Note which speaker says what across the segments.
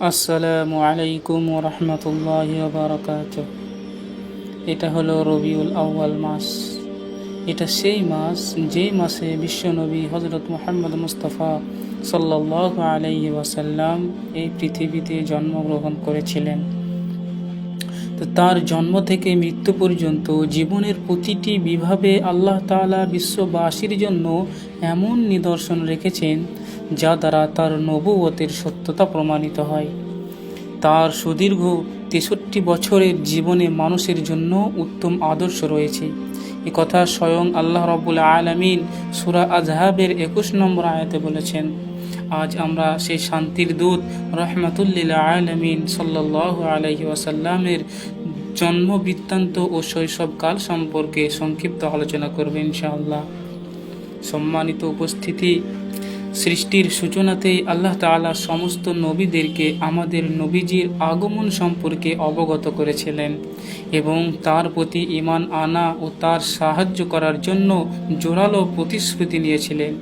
Speaker 1: আসসালামু আলাইকুম ওরহমতুল্লাহি ওয়াবারাকাতুহু। এটা হলো রবিউল আউয়াল মাস। এটা সেই মাস যে মাসে বিশ্বনবী হজরত মুহাম্মদ মুস্তাফা সাল্লাল্লাহু আলাইহি ওয়াসাল্লাম এই পৃথিবীতে জন্মগ্রহণ করেছিলেন। তো তার জন্ম থেকে মৃত্যু পর্যন্ত জীবনের প্রতিটি বিভাবে আল্লাহ তাআলা বিশ্ববাসীর জন্য এমন নিদর্শন রেখেছেন যা দ্বারা তার নবুয়তের সত্যতা প্রমাণিত হয়। তার সুদীর্ঘ ৬৩ বছরের জীবনে মানুষের জন্য উত্তম আদর্শ রয়েছে। এ কথা স্বয়ং আল্লাহ রাব্বুল আলামিন সূরা আযহাবের ২১ নম্বর আয়াতে বলেছেন। আজ আমরা সেই শান্তির দূত রহমাতুল লিল আলামিন সাল্লাল্লাহু আলাইহি ওয়াসাল্লামের জন্ম বৃত্তান্ত ও শৈশবকাল সম্পর্কে সংক্ষিপ্ত আলোচনা করব ইনশাআল্লাহ। সম্মানিত উপস্থিতি, সৃষ্টির সূচনাতেই আল্লাহ তাআলা সমস্ত নবীদেরকে আমাদের নবীজির আগমন সম্পর্কে অবগত করেছিলেন এবং তার প্রতি ঈমান আনা ও তার সাহায্য করার জন্য জোরালো প্রতিশ্রুতি নিয়েছিলেন।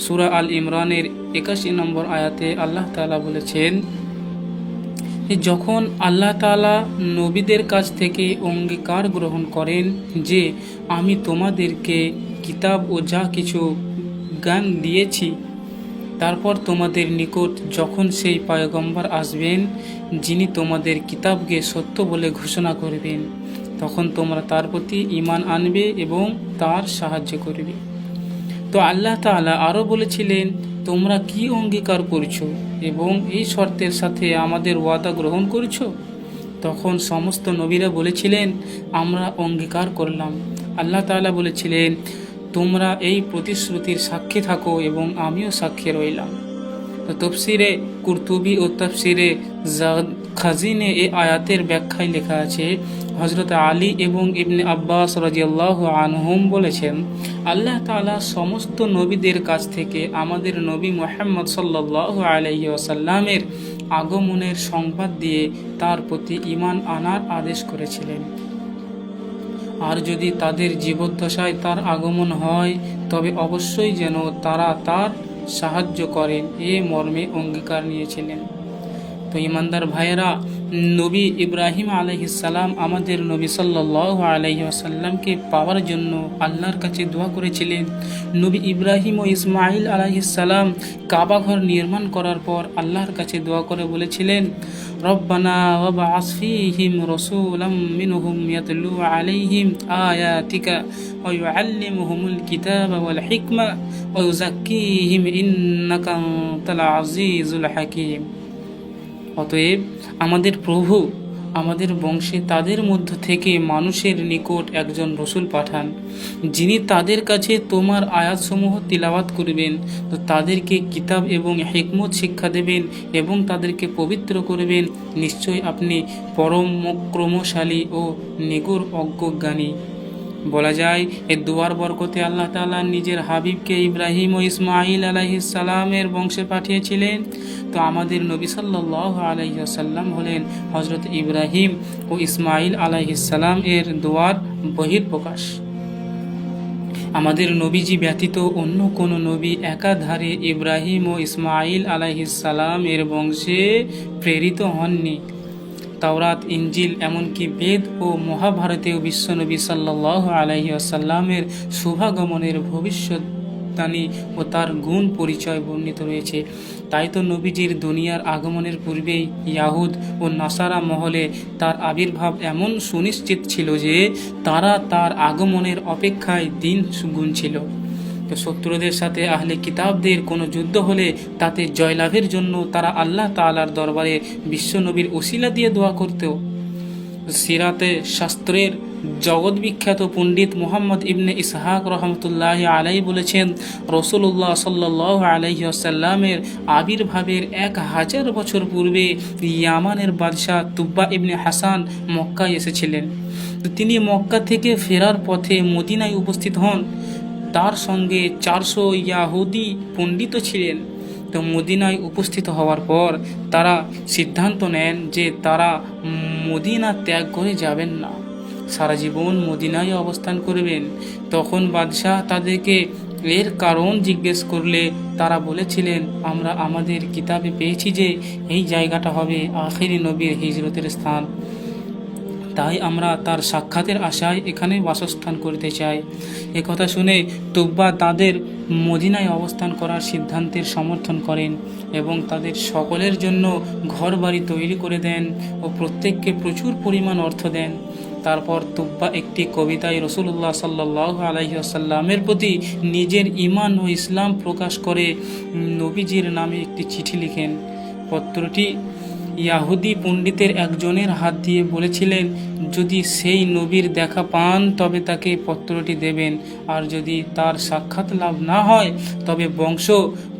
Speaker 1: সূরা আল ইমরানের ৮১ নম্বর আয়াতে আল্লাহ তাআলা বলেছেন, যখন আল্লাহ তাআলা নবীদের কাছ থেকে অঙ্গীকার গ্রহণ করেন যে আমি তোমাদেরকে কিতাব ও যা কিছু জ্ঞান দিয়েছি, তারপর তোমাদের নিকট যখন সেই পয়গম্বর আসবেন যিনি তোমাদের কিতাবকে সত্য বলে ঘোষণা করবেন, তখন তোমরা তার প্রতি ঈমান আনবে এবং তার সাহায্য করবে। তো আল্লাহ তাআলা আরও বলেছিলেন, তোমরা কি অঙ্গীকার করছো এবং এই শর্তের সাথে আমাদের ওয়াদা গ্রহণ করছো? তখন সমস্ত নবীরা বলেছিলেন, আমরা অঙ্গীকার করলাম। আল্লাহ তাআলা বলেছিলেন, তোমরা এই প্রতিশ্রুতির সাক্ষী থাকো এবং আমিও সাক্ষী রইলাম। তো তফসিরে কুরতুবি ও তফসিরে খাজিনে এই আয়াতের ব্যাখ্যায় লেখা আছে, হযরত আলী এবং ইবনে আব্বাস রাদিয়াল্লাহু আনহুম বলেছেন, আল্লাহ তাআলা সমস্ত নবীদের কাছ থেকে আমাদের নবী মুহাম্মদ সাল্লাল্লাহু আলাইহি ওয়াসাল্লামের আগমনের সংবাদ দিয়ে তার প্রতি ঈমান আনার আদেশ করেছিলেন। আর যদি তাদের জীবদ্দশায় তার আগমন হয় তবে অবশ্যই যেন তারা তার সাহায্য করেন এ মর্মে অঙ্গীকার নিয়েছিলেন। তো ইমানদার ভাইয়েরা, নবী ইব্রাহিম আলাইহিস সালাম আমাদের নবী সাল্লাল্লাহু আলাইহি ওয়াসাল্লামকে পাওয়ার জন্য আল্লাহর কাছে দোয়া করেছিলেন। নবী ইব্রাহিম ও ইসমাইল আলাইহিস সালাম কাবা ঘর নির্মাণ করার পর আল্লাহর কাছে দোয়া করে বলেছিলেন, রব্বানা ওয়াবআস ফীহিম রাসূলাম মিনহুম ইয়াতলু আলাইহিম আয়াতিকা ওয়া ইউআল্লিমুহুমুল কিতাবা ওয়াল হিকমা ওয়া ইউযাক্কিহিম ইন্নাকা আনতাল আজিজুল হাকীম। অতএব আমাদের প্রভু আমাদের বংশে তাদের মধ্য থেকে মানুষের নিকট একজন রসুল পাঠান, যিনি তাদের কাছে তোমার আয়াতসমূহ তিলাওয়াত করবেন, তো তাদেরকে কিতাব এবং হিকমত শিক্ষা দেবেন এবং তাদেরকে পবিত্র করবেন। নিশ্চয় আপনি পরাক্রমশালী ও নিগুড় অজ্ঞজ্ঞানী। বলা যায় এই দুয়ার বরকতে আল্লাহ তাআলা নিজের হাবিবকে ইব্রাহিম ও ইসমাইল আলাইহিস সালামের বংশে পাঠিয়েছিলেন। তো আমাদের নবী সাল্লাল্লাহু আলাইহি ওয়াসাল্লাম হলেন হযরত ইব্রাহিম ও ইসমাইল আলাইহিস সালাম এর দুয়ার বহিঃপ্রকাশ। আমাদের নবীজি ব্যতীত অন্য কোনো নবী একাধারে ইব্রাহিম ও ইসমাইল আলাইহিস সালাম এর বংশে প্রেরিত হননি। তাওরাত, ইনজিল, এমনকি বেদ ও মহাভারতেও বিশ্বনবী সাল্লাল্লাহু আলাইহি ওয়াসাল্লামের শুভাগমনের ভবিষ্যদ্বাণী ও তার গুণ পরিচয় বর্ণিত রয়েছে। তাই তো নবীজির দুনিয়ার আগমনের পূর্বেই ইয়াহুদ ও নাসারা মহলে তার আবির্ভাব এমন সুনিশ্চিত ছিল যে তারা তার আগমনের অপেক্ষায় দিন গুনছিল। তো শত্রুদের সাথে আহলে কিতাবদের কোনো যুদ্ধ হলে তাতে জয়লাভের জন্য তারা আল্লাহ তাআলার দরবারে বিশ্বনবীর ওসিলা দিয়ে দোয়া করত। সিরাতে শাস্ত্রের জগৎ বিখ্যাত পণ্ডিত মুহাম্মদ ইবনে ইসহাক রহমতুল্লাহি আলাইহি বলেছেন, রাসূলুল্লাহ সাল্লাল্লাহু আলাইহি ওয়াসাল্লামের আবির্ভাবের 1000 বছর পূর্বে ইয়ামানের বাদশাহ তুব্বা ইবনে হাসান মক্কায় এসেছিলেন। তিনি মক্কা থেকে ফেরার পথে মদিনায় উপস্থিত হন। তার সঙ্গে 400 ইয়াহুদি পণ্ডিত ছিলেন। তো মদিনায় উপস্থিত হওয়ার পর তারা সিদ্ধান্ত নেন যে তারা মদিনা ত্যাগ করে যাবেন না, সারা জীবন মদিনায় অবস্থান করবেন। তখন বাদশাহ তাদেরকে এর কারণ জিজ্ঞেস করলে তারা বলেছিলেন, আমরা আমাদের কিতাবে পেয়েছি যে এই জায়গাটা হবে আখিরি নবীর হিজরতের স্থান, তাই আমরা তার সাক্ষাতের আশায় এখানে বাসস্থান করতে চাই। একথা শুনে তুব্বা তাদের মদিনায় অবস্থান করার সিদ্ধান্তের সমর্থন করেন এবং তাদের সকলের জন্য ঘর বাড়ি তৈরি করে দেন ও প্রত্যেককে প্রচুর পরিমাণ অর্থ দেন। তারপর তুব্বা একটি কবিতায় রসুল্লাহ সাল্লাল্লাহু আলাইহি ওয়াসাল্লামের প্রতি নিজের ঈমান ও ইসলাম প্রকাশ করে নবীজির নামে একটি চিঠি লিখেন। পত্রটি ইয়াহুদি পণ্ডিতের একজনের হাত দিয়ে বলেছিলেন, যদি সেই নবীর দেখা পান তবে তাকে পত্রটি দেবেন, আর যদি তার সাক্ষাৎ লাভ না হয় তবে বংশ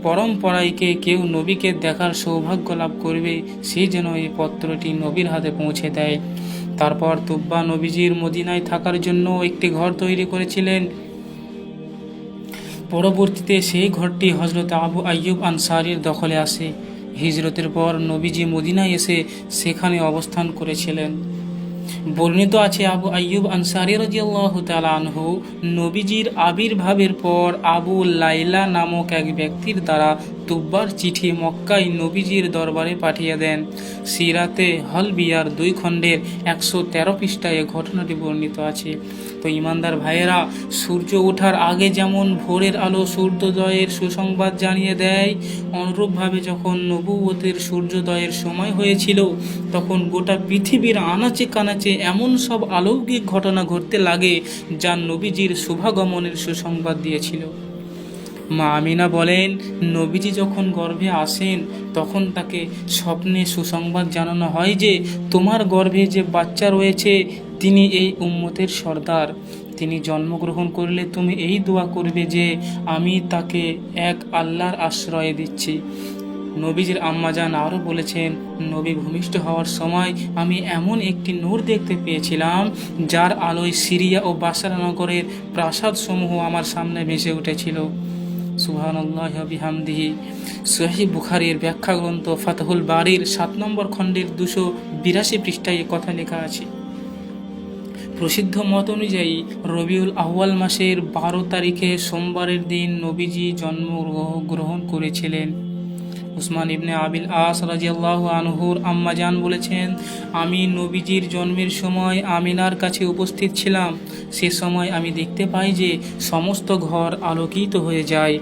Speaker 1: পরম্পরায়কে কেউ নবীকে দেখার সৌভাগ্য লাভ করবে, সে যেন এই পত্রটি নবীর হাতে পৌঁছে দেয়। তারপর তুব্বা নবীজির মদিনায় থাকার জন্য একটি ঘর তৈরি করেছিলেন। পরবর্তীতে সেই ঘরটি হজরত আবু আইয়ুব আনসারীর দখলে আসে। হিজরতের পর নবীজি মদিনায় এসে সেখানে অবস্থান করেছিলেন। বর্ণিত আছে, আবু আইয়ুব আনসারী রাদিয়াল্লাহু তাআলা আনহু নবীজির আবির্ভাবের পর আবু লাইলা নামক এক ব্যক্তির দ্বারা তুব্বার চিঠি মক্কায় নবীজির দরবারে পাঠিয়ে দেন। সিরাতে হলবিয়ার 2 খণ্ডের 113 পৃষ্ঠায় ঘটনাটি বর্ণিত আছে। তো ইমানদার ভাইয়েরা, সূর্য ওঠার আগে যেমন ভোরের আলো সূর্যোদয়ের সুসংবাদ জানিয়ে দেয়, অনুরূপভাবে যখন নবুয়তের সূর্যোদয়ের সময় হয়েছিল তখন গোটা পৃথিবীর আনাচে কানাচে এমন সব অলৌকিক ঘটনা ঘটতে লাগে যা নবীজির শুভাগমনের সুসংবাদ দিয়েছিল। মা আমিনা বলেন, নবীজি যখন গর্ভে আসেন তখন তাকে স্বপ্নে সুসংবাদ জানানো হয় যে তোমার গর্ভে যে বাচ্চা রয়েছে তিনি এই উম্মতের সর্দার। তিনি জন্মগ্রহণ করলে তুমি এই দোয়া করবে যে আমি তাকে এক আল্লাহর আশ্রয়ে দিচ্ছি। নবীজির আম্মাজান আরও বলেছেন, নবী ভূমিষ্ঠ হওয়ার সময় আমি এমন একটি নূর দেখতে পেয়েছিলাম যার আলোয় সিরিয়া ও বাসরা নগরের প্রাসাদসমূহ আমার সামনে ভেসে উঠেছিল। সুবহানাল্লাহি ওয়া বিহামদিহি। সহিহ বুখারীর ব্যাখ্যা গ্রন্থ ফাতহুল বারীর 7 নম্বর খণ্ডের 282 পৃষ্ঠায় কথা লেখা আছে। প্রসিদ্ধ মত অনুযায়ী রবিউল আউয়াল মাসের 12 তারিখে সোমবারের দিন নবীজি জন্মগ্রহণ করেছিলেন। উসমান ইবনে আবিল আস রাদিয়াল্লাহু আনহুর আম্মাজান বলেছেন, আমি নবীজির জন্মের সময় আমিনার কাছে উপস্থিত ছিলাম। সে সময় আমি দেখতে পাই যে সমস্ত ঘর আলোকিত হয়ে যায়।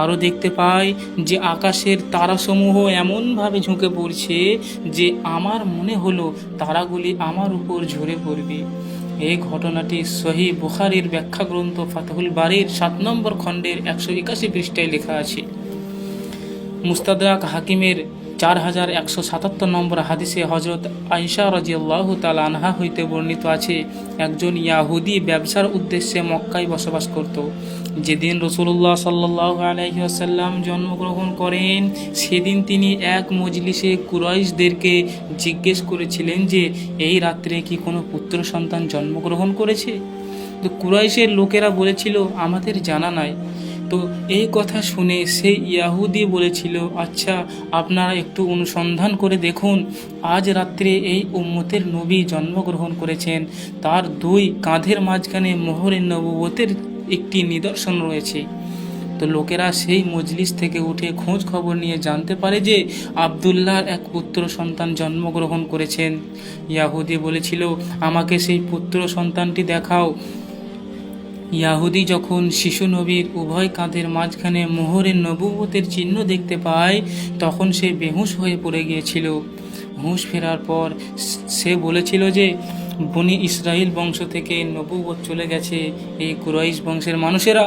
Speaker 1: আরও দেখতে পাই যে আকাশের তারাসমূহ এমনভাবে ঝুঁকে পড়ছে যে আমার মনে হলো তারাগুলি আমার উপর ঝরে পড়বে। এই ঘটনাটি সহিহ বুখারীর ব্যাখ্যা গ্রন্থ ফাতহুল বারীর 7 নম্বর খণ্ডের 181 পৃষ্ঠায় লেখা আছে। মুস্তাদরাক হাকিমের 4177 নম্বর হাদিসে হজরত আয়েশা রাদিয়াল্লাহু তাআলা আনহা হইতে বর্ণিত আছে, একজন ইয়াহুদি ব্যবসার উদ্দেশ্যে মক্কায় বসবাস করত। যেদিন রাসূলুল্লাহ সাল্লাল্লাহু আলাইহি ওয়াসাল্লাম জন্মগ্রহণ করেন সেদিন তিনি এক মজলিসে কুরাইশদেরকে জিজ্ঞেস করেছিলেন যে এই রাত্রে কি কোনো পুত্র সন্তান জন্মগ্রহণ করেছে। তো কুরাইশের লোকেরা বলেছিল, আমাদের জানা নাই। তো এই কথা শুনে সেই ইয়াহুদি বলেছিল, আচ্ছা আপনারা একটু অনুসন্ধান করে দেখুন, আজ রাত্রে এই উম্মতের নবী জন্মগ্রহণ করেছেন, তার 2 কাঁধের মাঝখানে মোহরে নবুয়তের একটি নিদর্শন রয়েছে। তো লোকেরা সেই মজলিস থেকে উঠে খোঁজ খবর নিয়ে জানতে পারে যে আবদুল্লাহর এক পুত্র সন্তান জন্মগ্রহণ করেছেন। ইয়াহুদি বলেছিল, আমাকে সেই পুত্র সন্তানটি দেখাও। ইয়াহুদি যখন শিশু নবীর উভয় কাঁধের মাঝখানে মোহরের নবুয়তের চিহ্ন দেখতে পায় তখন সে বেহুশ হয়ে পড়ে গিয়েছিল। হুঁশ ফেরার পর সে বলেছিল যে বনি ইসরাইল বংশ থেকে নবুয়ত চলে গেছে। এই কুরাইশ বংশের মানুষেরা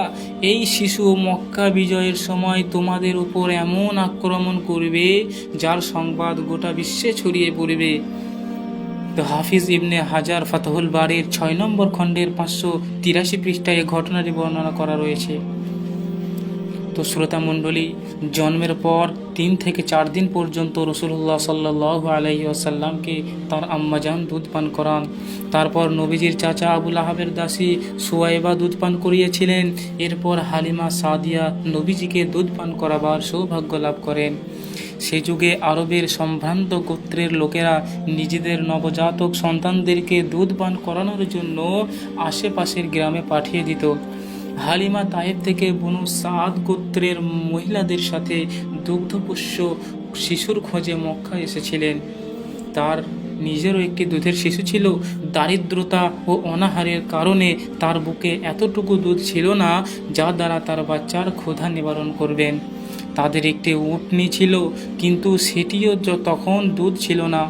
Speaker 1: এই শিশু মক্কা বিজয়ের সময় তোমাদের উপর এমন আক্রমণ করবে যার সংবাদ গোটা বিশ্বে ছড়িয়ে পড়বে। তো হাফিজ ইবনে হাজার ফাতহুল বারীর 6 নম্বর খণ্ডের 583 পৃষ্ঠায় ঘটনাটি বর্ণনা করা রয়েছে। তো শ্রোতা মণ্ডলী, জন্মের পর 3 থেকে 4 দিন পর্যন্ত রাসূলুল্লাহ সাল্লাল্লাহু আলাইহি ওয়াসাল্লামকে তার আম্মাজান দুধ পান করান। তারপর নবীজির চাচা আবু লাহাবের দাসী সুয়াইবা দুধ পান করিয়েছিলেন। এরপর হালিমা সাদিয়া নবীজিকে দুধ পান করাবার সৌভাগ্য লাভ করেন। সে যুগে আরবের সম্ভ্রান্ত গোত্রের লোকেরা নিজেদের নবজাতক সন্তানদেরকে দুধ পান করানোর জন্য আশেপাশের গ্রামে পাঠিয়ে দিত। হালিমা তায়েব থেকে বনু সাদ গোত্রের মহিলাদের সাথে দুগ্ধপোষ্য শিশুর খোঁজে মক্কা এসেছিলেন। তার নিজেরও একটি দুধের শিশু ছিল। দারিদ্রতা ও অনাহারের কারণে তার বুকে এতটুকু দুধ ছিল না যা দ্বারা তার বাচ্চার ক্ষুধা নিবারণ করবেন। তাদের একটি উটনি ছিল, কিন্তু সেটিও তখন দুধ ছিল না।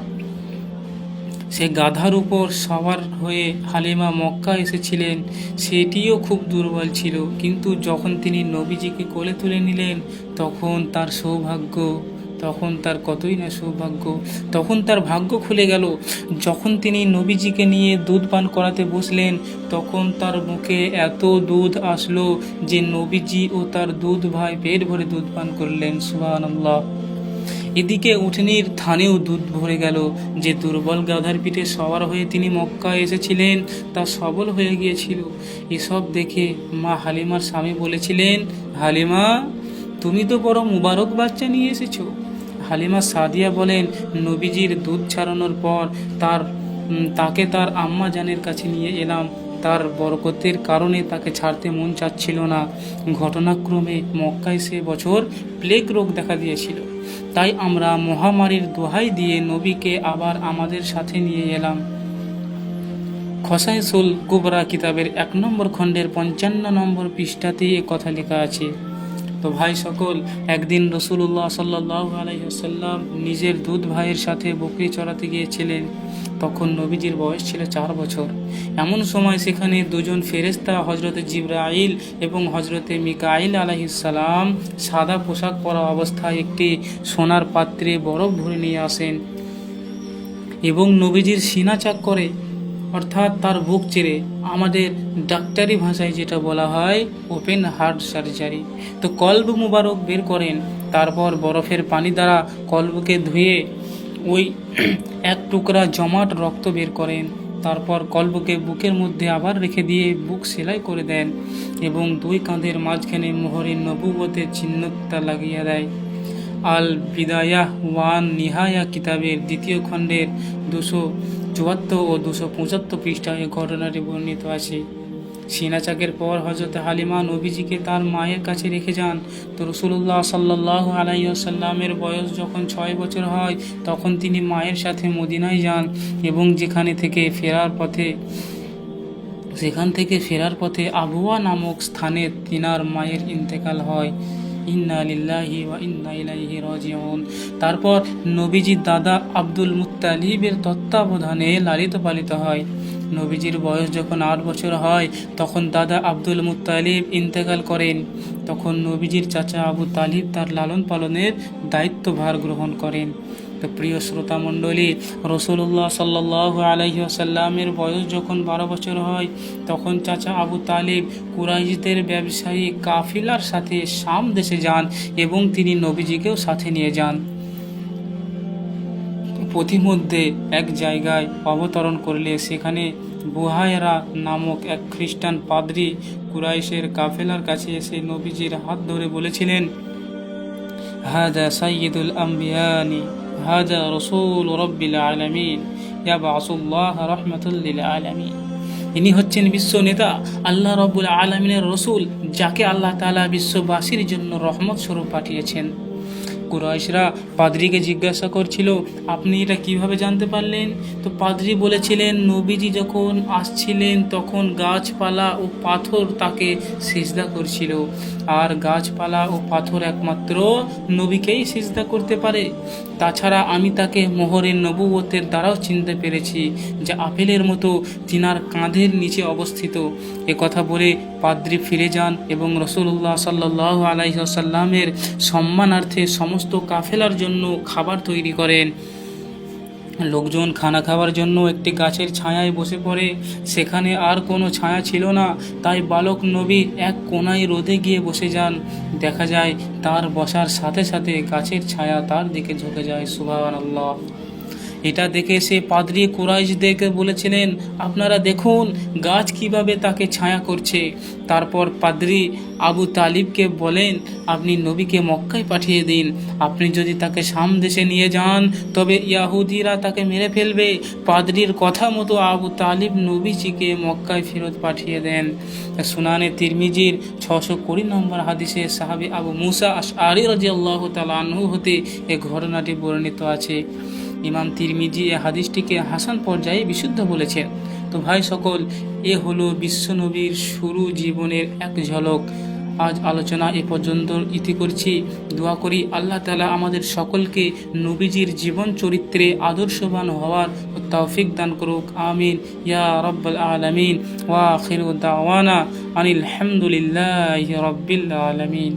Speaker 1: সে গাধার উপর সওয়ার হয়ে হালিমা মক্কা এসেছিলেন। সেটিও খুব দুর্বল ছিল, কিন্তু যখন তিনি নবীজিকে কোলে তুলে নিলেন তখন তার সৌভাগ্য, তখন তার কতই না সৌভাগ্য, তখন তার ভাগ্য খুলে গেল। যখন তিনি নবীজিকে নিয়ে দুধ পান করাতে বসলেন তখন তার মুখে এত দুধ আসলো যে নবীজি ও তার দুধ ভাই পেট ভরে দুধ পান করলেন। সুবহানাল্লাহ। এদিকে উটনির থানেও দুধ ভরে গেল। যে দুর্বল গাধার পিঠে সওয়ার হয়ে তিনি মক্কা এসেছিলেন তা সবল হয়ে গিয়েছিল। এসব দেখে মা হালিমার স্বামী বলেছিলেন, হালিমা, তুমি তো বড় মুবারক বাচ্চা নিয়ে এসেছো। হালিমা সাদিয়া বলেন, নবীজির দুধ ছাড়ানোর পর তাকে তার আম্মা জানের কাছে নিয়ে এলাম। তার বরকতের কারণে তাকে ছাড়তে মন চাচ্ছিল না। ঘটনাক্রমে মক্কায় সে বছর প্লেগ রোগ দেখা দিয়েছিল। তাই আমরা মহামারীর দোহাই দিয়ে নবীকে আবার আমাদের সাথে নিয়ে এলাম। খসাইসুল কুবরা কিতাবের 1 নম্বর খণ্ডের 55 নম্বর পৃষ্ঠাতেই এ কথা লেখা আছে। তো ভাই সকল, একদিন রসুল্লাহ সাল্লাল্লাহু আলাইহি ওয়াসাল্লাম নিজের দুধ ভাইয়ের সাথে বকরি চড়াতে গিয়েছিলেন। তখন নবীজির বয়স ছিল 4 বছর। এমন সময় সেখানে দুজন ফেরেশতা, হজরতে জিবরাইল এবং হজরতে মিকাইল আলাইহিস সালাম, সাদা পোশাক পরা অবস্থায় একটি সোনার পাত্রে বরফ ভরে নিয়ে আসেন এবং নবীজির সিনা চাক করে, অর্থাৎ তার বুক চিরে, আমাদের ডাক্তারি ভাষায় যেটা বলা হয় ওপেন হার্ট সার্জারি। তো কলব মুবারক বের করেন। তারপর বরফের পানি দ্বারা কলবকে ধুয়ে ওই এক টুকরা জমাট রক্ত বের করেন। তারপর কলবকে বুকের মধ্যে আবার রেখে দিয়ে বুক সেলাই করে দেন এবং 2 কাঁধের মাঝখানে মোহরে নবুবতের চিহ্নটা লাগিয়ে দেয়। আল বিদায়াহ ওয়ান নিহায়া কিতাবের 2য় খণ্ডের 274 ও 275 পৃষ্ঠায় এই ঘটনাটি বর্ণিত আছে। সিনাচাকের পর হজরত হালিমা নবীজিকে তার মায়ের কাছে রেখে যান। তো রসুল্লাহ সাল্লাল্লাহু আলাইহি ওয়াসাল্লামের বয়স যখন 6 বছর হয় তখন তিনি মায়ের সাথে মদিনায় যান এবং সেখান থেকে ফেরার পথে আবুয়া নামক স্থানে তিনার মায়ের ইন্তেকাল হয়। ইন্না লিল্লাহি ওয়া ইন্না ইলাইহি রাজিউন। তারপর নবীজির দাদা আব্দুল মুত্তালিবের তত্ত্বাবধানে লালিত পালিত হয়। নবীজির বয়স যখন 8 বছর হয় তখন দাদা আব্দুল মুত্তালিব ইন্তেকাল করেন। তখন নবীজির চাচা আবু তালিব তার লালন পালনের দায়িত্বভার গ্রহণ করেন। তো প্রিয় শ্রোতা মণ্ডলী, রসুল্লাহ সাল্লাল্লাহু আলাইহি ওয়াসাল্লামের বয়স যখন 12 বছর হয় তখন চাচা আবু তালিব কুরাইশদের ব্যবসায়ী কাফিলার সাথে শাম দেশে যান এবং তিনি নবীজিকেও সাথে নিয়ে যান। পথিমধ্যে এক জায়গায় অবতরণ করলে সেখানে বুহায়রা নামক এক খ্রিস্টান পাদ্রী কুরাইশের কাফেলার কাছে এসে নবীজির হাত ধরে বলেছিলেন, হাদা সাইয়্যিদুল আম্বিয়ানি, হাদা রাসূল রাব্বিল আলামিন, ইয়াবআসুল্লাহ রাহমাতুল লিল আলামিন। ইনি হচ্ছেন বিশ্ব নেতা, আল্লাহ রাব্বুল আলামিনের রসুল, যাকে আল্লাহ তাআলা বিশ্ববাসীর জন্য রহমত স্বরূপ পাঠিয়েছেন। কুরাইশরা পাদ্রীকে জিজ্ঞাসা করছিল, আপনি এটা কিভাবে জানতে পারলেন? তো পাদ্রী বলেছিলেন, নবীজি যখন আসছিলেন তখন গাছপালা ও পাথর তাকে সিজদা করছিল, আর গাছপালা ও পাথর একমাত্র নবীকেই সিজদা করতে পারে। তাছাড়া আমি তাকে মোহরের নবুয়তের দ্বারাও চিনতে পেরেছি, যা আপেলের মতো তিনার কাঁধের নিচে অবস্থিত। এ কথা বলে পাদ্রী ফিরে যান এবং রসুল্লাহ সাল্লাল্লাহু আলাইহি ওয়াসাল্লামের সম্মানার্থে সমস্ত কাফেলার জন্য খাবার তৈরি করেন। লোকজন খানা খাওয়ার জন্য একটি গাছের ছায়ায় বসে পড়ে। সেখানে আর কোনো ছায়া ছিল না, তাই বালক নবী এক কোনায় রোদে গিয়ে বসে যান। দেখা যায় তার বসার সাথে সাথে গাছের ছায়া তার দিকে ঝুঁকে যায়। সুবহানাল্লাহ। এটা দেখে সে পাদ্রী কুরাইশদেরকে বলেছিলেন, আপনারা দেখুন গাছ কিভাবে তাকে ছায়া করছে। তারপর পাদ্রী আবু তালিবকে বলেন, আপনি নবীকে মক্কায় পাঠিয়ে দিন। আপনি যদি তাকে শাম দেশে নিয়ে যান তবে ইয়াহুদিরা তাকে মেরে ফেলবে। পাদ্রীর কথা মতো আবু তালিব নবীজিকে মক্কায় ফেরত পাঠিয়ে দেন। সুনানে তিরমিজির 620 নম্বর হাদিসে সাহাবী আবু মুসা আশআরী রাদিয়াল্লাহু তাআলা আনহু হতে এই ঘটনাটি বর্ণিত আছে। ইমাম তিরমিজি এই হাদিসটিকে হাসান পর্যায়ে বিশুদ্ধ বলেছেন। তো ভাই সকল, এ হলো বিশ্বনবীর শুরু জীবনের এক ঝলক। আজ আলোচনা এ পর্যন্ত ইতি করছি। দোয়া করি আল্লাহ তাআলা আমাদের সকলকে নবীজির জীবন চরিত্রে আদর্শবান হওয়ার তৌফিক দান করুক। আমিন ইয়া রাব্বাল আলামিন। ওয়া আখিরু দাওয়ানা আনিল হামদুলিল্লাহি রাব্বিল আলামিন।